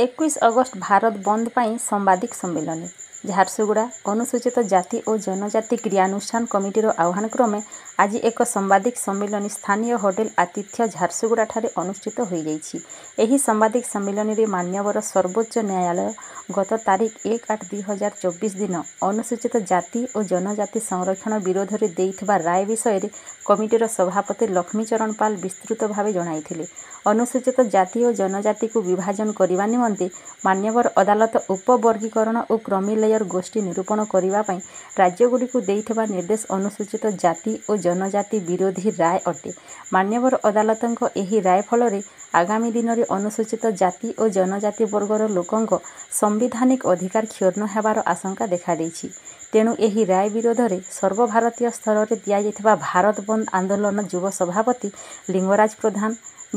21 August Bharat ବନ୍ଦ ପାଇଁ ସାମ୍ବାଦିକ ସମ୍ମିଳନୀ। ଝାରସୁଗୁଡ଼ା ଅନୁସୂଚିତ ଜାତି ଓ ଜନଜାତି କ୍ରିୟାନୁଷ୍ଠାନ କମିଟିର ଆହ୍ୱାନ କ୍ରମେ ଆଜି ଏକ ସାମ୍ବାଦିକ ସମ୍ମିଳନୀ ସ୍ଥାନୀୟ ହୋଟେଲ ଆତିଥ୍ୟ ଝାରସୁଗୁଡ଼ାଠାରେ ଅନୁଷ୍ଠିତ ହୋଇଯାଇଛି। ଏହି ସାମ୍ବାଦିକ ସମ୍ମିଳନୀରେ ମାନ୍ୟବର ସର୍ବୋଚ୍ଚ ନ୍ୟାୟାଳୟ ଗତ ତାରିଖ 1/8/2024 ଦିନ ଅନୁସୂଚିତ ଜାତି ଓ ଜନଜାତି ସଂରକ୍ଷଣ ବିରୋଧରେ ଦେଇଥିବା ରାୟ ବିଷୟରେ କମିଟିର ସଭାପତି ଲକ୍ଷ୍ମୀଚରଣ ପାଲ ବିସ୍ତୃତ ଭାବେ ଜଣାଇଥିଲେ। ଅନୁସୂଚିତ ଜାତି ଓ ଜନଜାତିକୁ ବିଭାଜନ କରିବା ନିମନ୍ତେ ମାନ୍ୟବର ଅଦାଲତ ଉପବର୍ଗୀକରଣ ଓ କ୍ରମି ଲେୟର ଗୋଷ୍ଠୀ ନିରୂପଣ କରିବା ପାଇଁ ରାଜ୍ୟଗୁଡ଼ିକୁ ଦେଇଥିବା ନିର୍ଦ୍ଦେଶ ଅନୁସୂଚିତ ଜାତି ଓ ଜନଜାତି ବିରୋଧୀ ରାୟ ଅଟେ। ମାନ୍ୟବର ଅଦାଲତଙ୍କ ଏହି ରାୟ ଫଳରେ ଆଗାମୀ ଦିନରେ ଅନୁସୂଚିତ ଜାତି ଓ ଜନଜାତି ବର୍ଗର ଲୋକଙ୍କ ସାମ୍ବିଧାନିକ ଅଧିକାର କ୍ଷୁର୍ଣ୍ଣ ହେବାର ଆଶଙ୍କା ଦେଖାଦେଇଛି। ତେଣୁ ଏହି ରାୟ ବିରୋଧରେ ସର୍ବଭାରତୀୟ ସ୍ତରରେ ଦିଆଯାଇଥିବା ଭାରତ ବନ୍ଦ ଆନ୍ଦୋଳନ ଯୁବ ସଭାପତି ଲିଙ୍ଗରାଜ ପ୍ରଧାନ,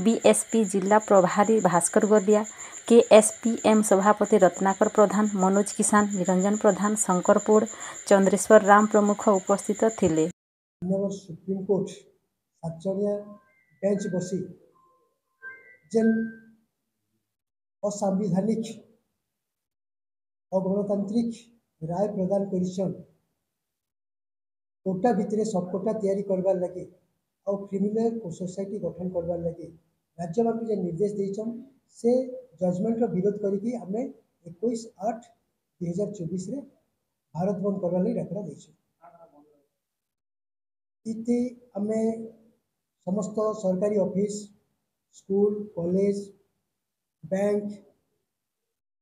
ବିଏସ୍ପି ଜିଲ୍ଲା ପ୍ରଭାରୀ ଭାସ୍କର ଗଡ଼ିଆ, କେଏସ୍ପିଏମ୍ ସଭାପତି ରତ୍ନାକର ପ୍ରଧାନ, ମନୋଜ କିଷାନ, ନିରଞ୍ଜନ ପ୍ରଧାନ, ଶଙ୍କର ପୋଡ଼, ଚନ୍ଦ୍ରେଶ୍ୱର ରାମ ପ୍ରମୁଖ ଉପସ୍ଥିତ ଥିଲେ। ମାନ୍ୟବର ସୁପ୍ରିମକୋର୍ଟ 7 ଜଣିଆ ବେଞ୍ଚ ବସି ଯେନ୍ ଅସାମ୍ବିଧାନିକ ଅଗଣତାନ୍ତ୍ରିକ ରାୟ ପ୍ରଦାନ କରିଛନ୍ କୋଟା ଭିତରେ ସବକୋଟା ତैयारी करवार लगी और क्रिमिनल सोसाइटी गठन करवार लगी राज्यपाल जो निर्देश देछन से जजमेंट विरोध करिकी आमे 21/8/2024 रे भारत बंद करवार लगी डाकरा देछन। इति आमे समस्त सरकारी ऑफिस, स्कूल, कॉलेज, बैंक,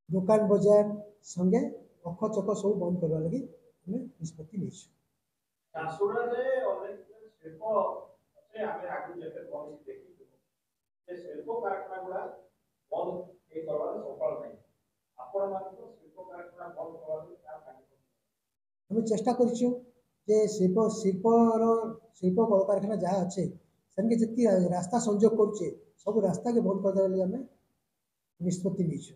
दुकान बाजार संगे अख चक सब बंद करवार लगी आमे निष्पत्ति लेछु। हमें चेष्टा करिछु जे शिल्प कल कारखाना जहाँ अच्छे सेनके जितकी रास्ता संजोग करुचे सब रास्ता के बंद कर देवे आमे निष्पत्ति लेछु।